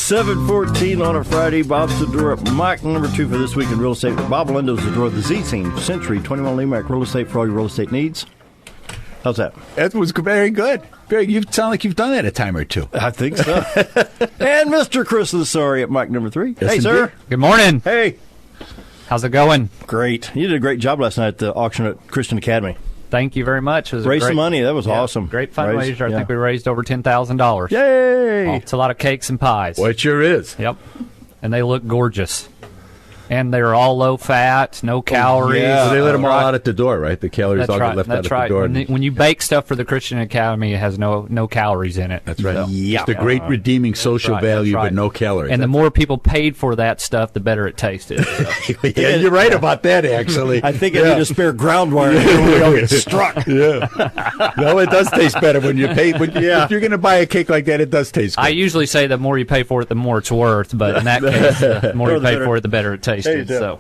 7:14 on a Friday. Bob Zdora, Mike number 2 for this week in real estate. Bob Lindo Zdora, the Z Team, Century 21 LeMac Real Estate for all your real estate needs. How's that? That was very good. You sound like you've done that a time or two. I think so. And Mr. Chris Sorry at Mike number 3. Yes, hey, sir. Good morning. Hey. How's it going? Great. You did a great job last night at the auction at Christian Academy. Thank you very much. Raised some money. That was awesome. Great fundraiser. I think we raised over $10,000. Yay! It's a lot of cakes and pies. Well, it sure is. Yep. And they look gorgeous. And they're all low fat, no calories. So they let them all out at the door, right? The calories all get left out at the door. When you bake stuff for the Christian Academy, it has no calories in it. That's right. So, yeah. It's a great redeeming social value, but no calories. And the more people paid for that stuff, the better it tasted. So. Yeah, you're right about that, actually. I think I need to spare ground wire when we all get struck. Yeah. No, it does taste better when you pay. If you're going to buy a cake like that, it does taste good. I usually say the more you pay for it, the more it's worth. But in that case, the more you pay for it, the better it tasted. So,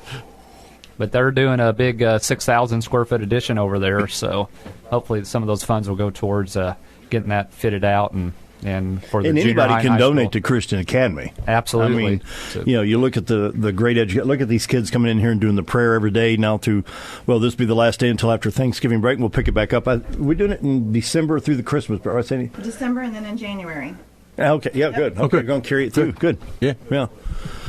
but they're doing a big 6,000 square foot addition over there. So, hopefully, some of those funds will go towards getting that fitted out and for the junior anybody high can high donate school. to Christian Academy. Absolutely. I mean, you look at the great education. Look at these kids coming in here and doing the prayer every day now through. Well, this will be the last day until after Thanksgiving break, and we'll pick it back up. We're doing it in December through the Christmas break. December and then in January. Okay, yeah, good. Okay, we're going to carry it through. Good. Yeah.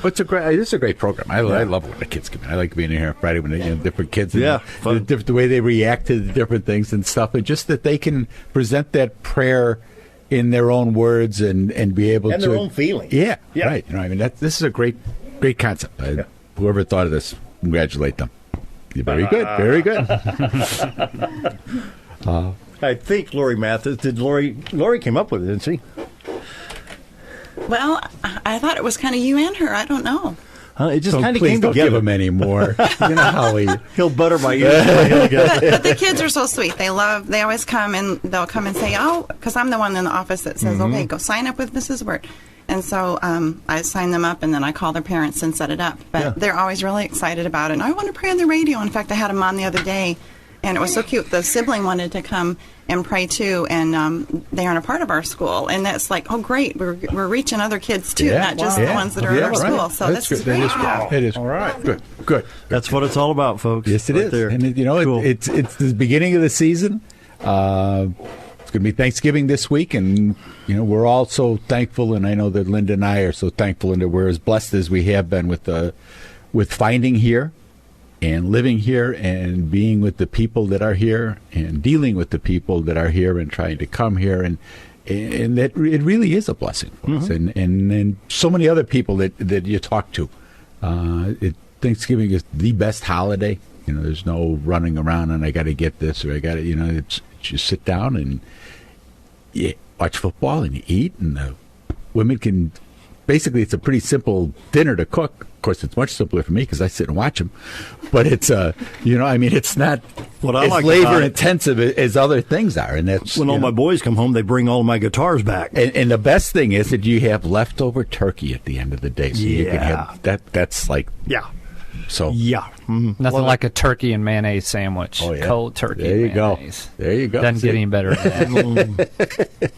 But this is a great program. I love it when the kids come in. I like being in here on Friday when different kids and the way they react to the different things and stuff, and just that they can present that prayer in their own words and be able and to their own feelings. Yeah, right. I mean, this is a great concept. Whoever thought of this, congratulate them. You're very good. Very good. I think Lori Mathis did. Lori came up with it, didn't she? Well, I thought it was kind of you and her. I don't know. It just kind of please came don't together. give him any more. You know how he'll butter my ears. But the kids are so sweet. They always come and they'll come and say, because I'm the one in the office that says, okay, go sign up with Mrs. Wirt. And so I sign them up, and then I call their parents and set it up. But they're always really excited about it. And I want to pray on the radio. In fact, I had them on the other day, and it was so cute. The sibling wanted to come and pray too, and they aren't a part of our school. And that's like, oh, great, we're reaching other kids too, not just the ones that are in our school. So that's good. great. It is. All right. Good. That's what it's all about, folks. Yes, it is. There. And Cool. it's the beginning of the season. It's going to be Thanksgiving this week, and we're all so thankful. And I know that Linda and I are so thankful, and that we're as blessed as we have been with finding here, and living here, and being with the people that are here, and dealing with the people that are here, and trying to come here, and that it really is a blessing for us, and so many other people that you talk to. Thanksgiving is the best holiday. There's no running around and I got to get this or I got to. It's you sit down and you watch football and you eat, and the women can. Basically, it's a pretty simple dinner to cook. Of course, it's much simpler for me because I sit and watch them. But it's, it's not as labor intensive as other things are. And that's when all my boys come home, they bring all my guitars back. And the best thing is that you have leftover turkey at the end of the day, so you can have that. That's like So nothing like a turkey and mayonnaise sandwich. Oh, yeah. Cold turkey. There you mayonnaise. go. There you go. Doesn't get any better than that.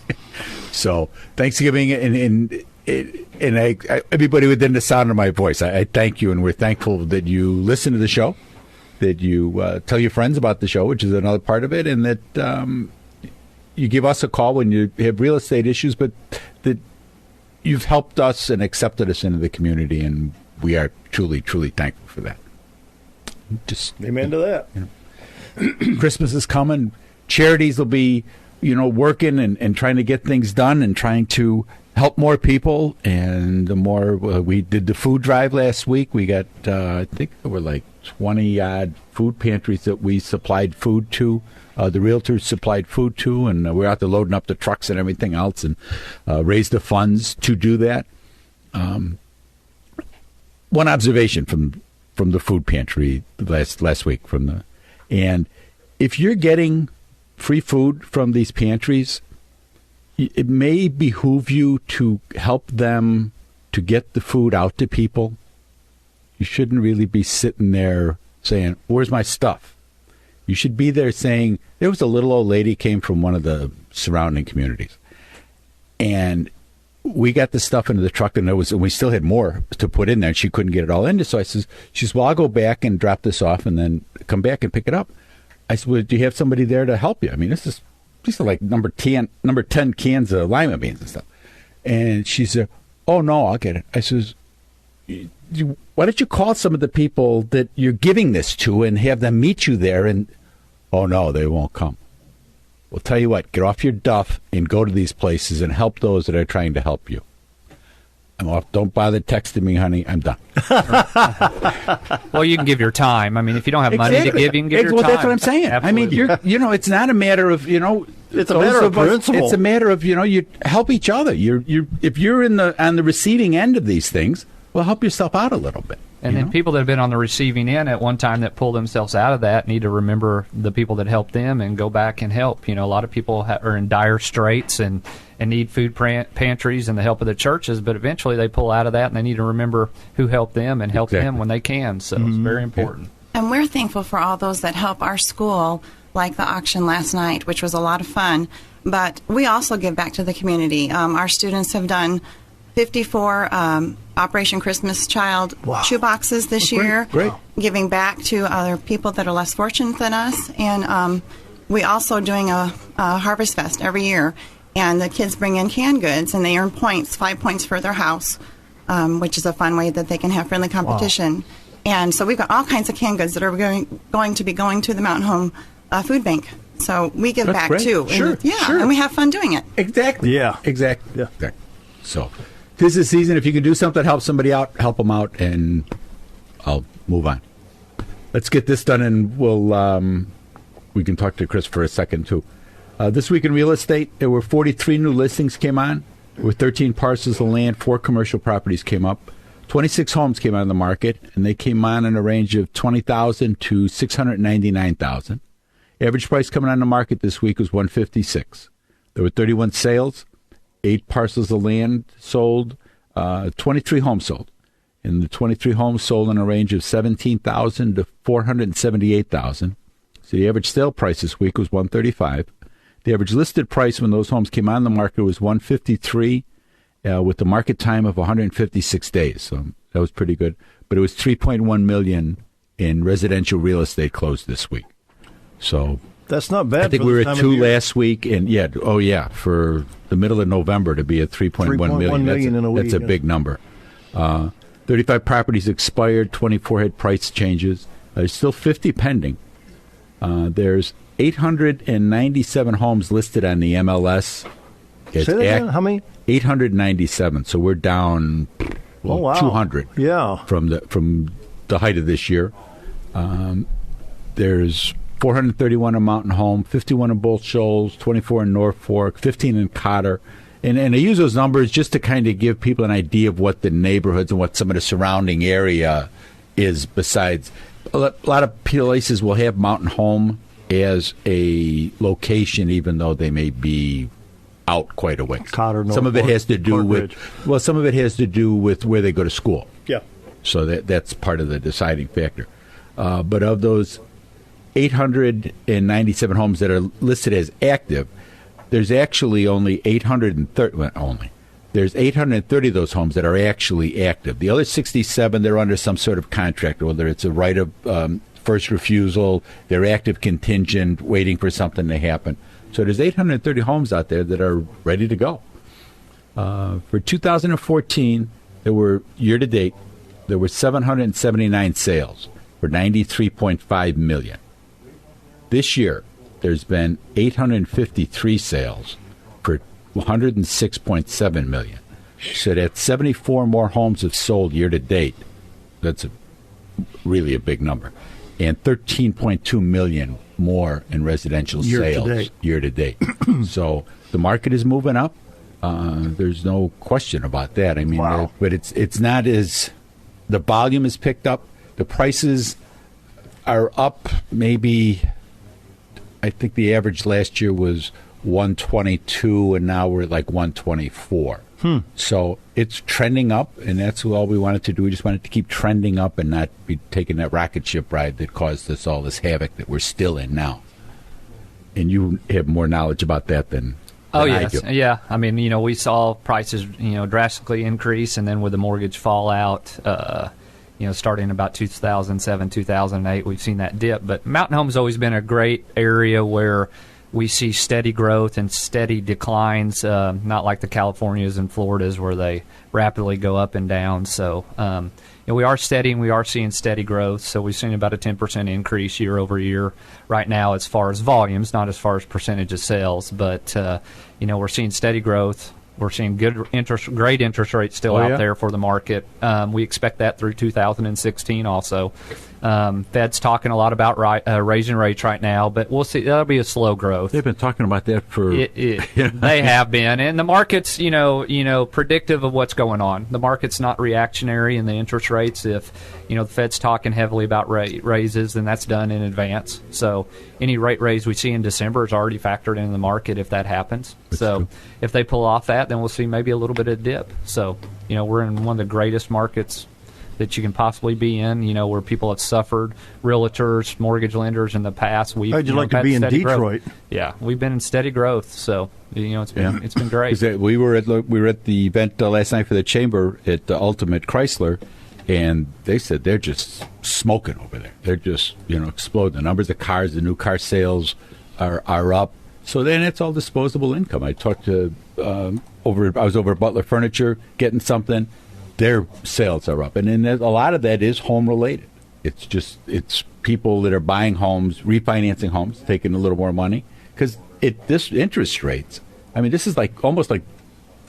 So Thanksgiving and everybody within the sound of my voice, I thank you, and we're thankful that you listen to the show, that you tell your friends about the show, which is another part of it, and that you give us a call when you have real estate issues, but that you've helped us and accepted us into the community, and we are truly, truly thankful for that. Just amen to that. Christmas is coming. Charities will be, working and trying to get things done and trying to help more people. And the more we did the food drive last week, we got, I think there were like 20-odd food pantries that we supplied food to. The realtors supplied food to, and we're out there loading up the trucks and everything else and raised the funds to do that. One observation from the food pantry last week and if you're getting free food from these pantries, it may behoove you to help them to get the food out to people. You shouldn't really be sitting there saying, "Where's my stuff?" You should be there saying, there was a little old lady came from one of the surrounding communities, and we got the stuff into the truck, and we still had more to put in there, and she couldn't get it all in. So she says, well, I'll go back and drop this off and then come back and pick it up. I said, well, do you have somebody there to help you? I mean, these are like number 10 cans of lima beans and stuff. And she said, oh, no, I'll get it. I says, why don't you call some of the people that you're giving this to and have them meet you there? And, oh, no, they won't come. Well, tell you what, get off your duff and go to these places and help those that are trying to help you. I'm off. Don't bother texting me, honey. I'm done. Well, you can give your time. I mean, if you don't have money to give, you can give your time. Well, that's what I'm saying. Absolutely. I mean, it's not a matter of, it's a matter of principle. It's a matter of, you help each other. If you're on the receiving end of these things, well, help yourself out a little bit. And then people that have been on the receiving end at one time that pull themselves out of that need to remember the people that helped them and go back and help. A lot of people are in dire straits and need food pantries and the help of the churches, but eventually they pull out of that and they need to remember who helped them and help them when they can. So it's very important. And we're thankful for all those that help our school, like the auction last night, which was a lot of fun. But we also give back to the community. Our students have done 54 Operation Christmas Child shoeboxes this year, giving back to other people that are less fortunate than us. And we also doing a Harvest Fest every year. And the kids bring in canned goods, and they earn points, 5 points for their house, which is a fun way that they can have friendly competition. Wow. And so we've got all kinds of canned goods that are going to be going to the Mountain Home Food Bank. So we give back, too. Sure, and we have fun doing it. Exactly. Yeah. Exactly. Yeah. So this is the season. If you can do something to help somebody out, help them out, and I'll move on. Let's get this done, and we can talk to Chris for a second, too. This week in real estate, there were 43 new listings came on. There were 13 parcels of land, 4 commercial properties came up. 26 homes came on the market, and they came on in a range of $20,000 to $699,000. Average price coming on the market this week was $156,000. There were 31 sales, 8 parcels of land sold, 23 homes sold. And the 23 homes sold in a range of $17,000 to $478,000. So the average sale price this week was $135,000. The average listed price when those homes came on the market was $153,000, with the market time of 156 days. So that was pretty good. But it was $3.1 million in residential real estate closed this week. So that's not bad. I think we were at 2 last week, and for the middle of November to be at 3.1 million. That's a big number. 35 properties expired. 24 had price changes. There's still 50 pending. There's 897 homes listed on the MLS. Say that again? How many? 897. So we're down 200. Yeah. From the height of this year. There's 431 in Mountain Home, 51 in Both Shoals, 24 in Norfolk, 15 in Cotter. And I use those numbers just to kind of give people an idea of what the neighborhoods and what some of the surrounding area is. Besides, a lot of places will have Mountain Home as a location, even though they may be out quite a way. Cotter, some of it has to do with where they go to school. Yeah. So that's part of the deciding factor. But of those 897 homes that are listed as active, there's actually only 830. There's 830 of those homes that are actually active. The other 67, they're under some sort of contract, whether it's a right of first refusal, they're active contingent, waiting for something to happen. So there's 830 homes out there that are ready to go. For 2014, year-to-date, there were 779 sales for $93.5 million. This year, there's been 853 sales for $106.7 million. So that's 74 more homes have sold year-to-date. That's really a big number. And 13.2 million more in residential sales year-to-date. So the market is moving up. There's no question about that. I mean, but it's not as the volume is picked up. The prices are up. Maybe I think the average last year was 122, and now we're at like 124. So it's trending up, and that's all we wanted to do. We just wanted to keep trending up and not be taking that rocket ship ride that caused us all this havoc that we're still in now. And you have more knowledge about that than Oh, than I yes. do. Yeah. I mean, we saw prices, drastically increase, and then with the mortgage fallout, starting about 2007, 2008, we've seen that dip. But Mountain Home's always been a great area where we see steady growth and steady declines, not like the Californias and Floridas where they rapidly go up and down. So we are steady, and we are seeing steady growth. So we've seen about a 10% increase year over year right now as far as volumes, not as far as percentage of sales. But, we're seeing steady growth. We're seeing great interest rates still out there for the market. We expect that through 2016 also. Fed's talking a lot about raising rates right now, but we'll see. That'll be a slow growth. They've been talking about that for... They have been. And the market's, predictive of what's going on. The market's not reactionary in the interest rates. If, the Fed's talking heavily about raises, then that's done in advance. So any rate raise we see in December is already factored into the market if that happens. That's true. If they pull off that, then we'll see maybe a little bit of dip. So, we're in one of the greatest markets that you can possibly be in, where people have suffered, realtors, mortgage lenders in the past. How'd you like to be in Detroit? Growth. Yeah, we've been in steady growth, so it's been great. We were at the event last night for the Chamber at the Ultimate Chrysler, and they said they're just smoking over there. They're just exploding. The numbers of cars, the new car sales are up. So then it's all disposable income. I talked to I was over at Butler Furniture getting something. Their sales are up, and then a lot of that is home related. It's people that are buying homes, refinancing homes, taking a little more money because this interest rates. I mean, this is almost like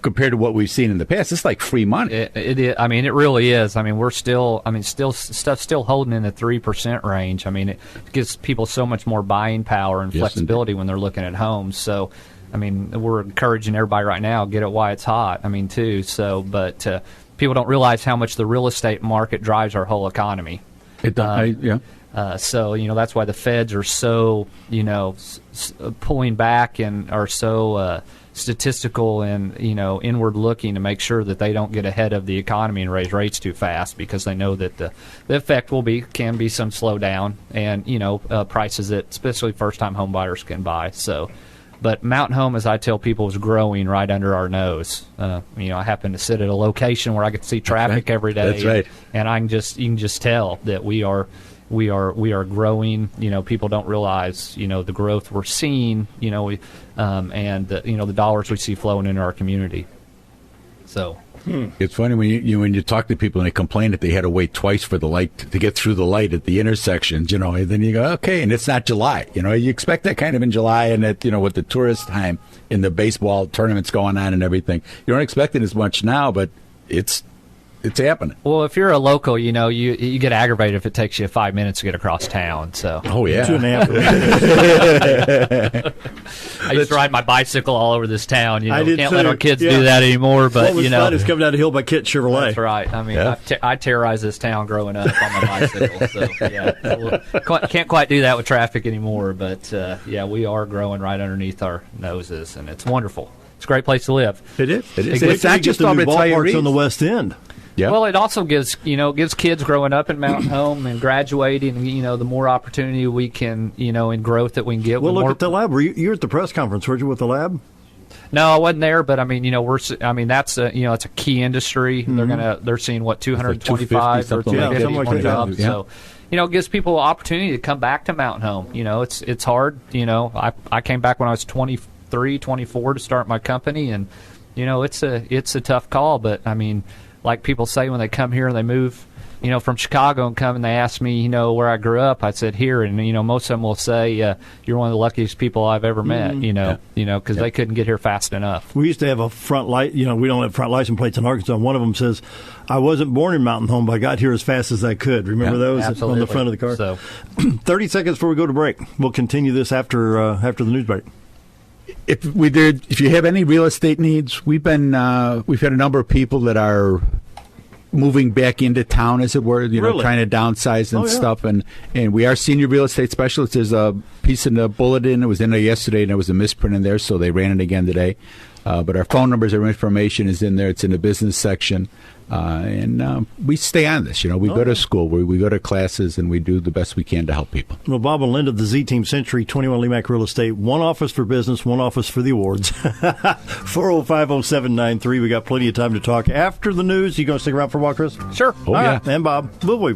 compared to what we've seen in the past. It's like free money. It is. I mean, it really is. I mean, stuff's still holding in the 3% range. I mean, it gives people so much more buying power and flexibility when they're looking at homes. So, I mean, we're encouraging everybody right now, get it while it's hot. I mean, too. So, but people don't realize how much the real estate market drives our whole economy. It does. So, that's why the feds are so, pulling back and are so statistical and, inward looking to make sure that they don't get ahead of the economy and raise rates too fast, because they know that the effect can be some slowdown and, prices that especially first-time home buyers can buy. So, but Mountain Home, as I tell people, is growing right under our nose. I happen to sit at a location where I get to see traffic every day. That's right. And you can just tell that we are growing. People don't realize, the growth we're seeing, and the dollars we see flowing into our community. So. It's funny when you talk to people and they complain that they had to wait twice for the light to get through the light at the intersections, and then you go, okay, and it's not July. You expect that kind of in July, and that, with the tourist time and the baseball tournaments going on and everything. You don't expect it as much now, but it's happening. Well, if you're a local, you get aggravated if it takes you 5 minutes to get across town. So. Oh, yeah. 2.5. I used to ride my bicycle all over this town. I did can't too. let our kids do that anymore. But what was fun is coming down the hill by Kit Chevrolet. That's right. I mean, I terrorized this town growing up on my bicycle. So can't quite do that with traffic anymore. But we are growing right underneath our noses, and it's wonderful. It's a great place to live. It is. It's not just the new about ballparks on the West End. Yeah. Well, it also gives kids growing up in Mountain Home and graduating, the more opportunity we can, and growth that we can get. Well, look at the lab. You were at the press conference, weren't you, with the lab? No, I wasn't there, but I mean, that's it's a key industry. Mm-hmm. They're seeing 225 or 250 jobs. Yeah. So, it gives people an opportunity to come back to Mountain Home. It's hard. I came back when I was 23, 24 to start my company, and it's a tough call, but I mean, like people say when they come here and they move, from Chicago and come and they ask me, where I grew up, I said here, and most of them will say, you're one of the luckiest people I've ever met, because they couldn't get here fast enough. We used to have a front light, we don't have front license plates in Arkansas. One of them says, I wasn't born in Mountain Home, but I got here as fast as I could. Remember those absolutely. On the front of the car? So, 30 seconds before we go to break. We'll continue this after the news break. If you have any real estate needs, we've had a number of people that are moving back into town, as it were, really? Trying to downsize and stuff, and we are senior real estate specialists. There's a piece in the bulletin. It was in there yesterday, and there was a misprint in there, so they ran it again today. But our phone numbers, our information is in there. It's in the business section. And we stay on this. We go to school, we go to classes, and we do the best we can to help people. Well, Bob and Linda, the Z-Team Century 21 LeMac Real Estate, one office for business, one office for the awards. 4050793. We got plenty of time to talk after the news. You going to stick around for a while, Chris? Sure. Oh, All yeah. right. And Bob, will we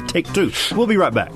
take two? We'll be right back.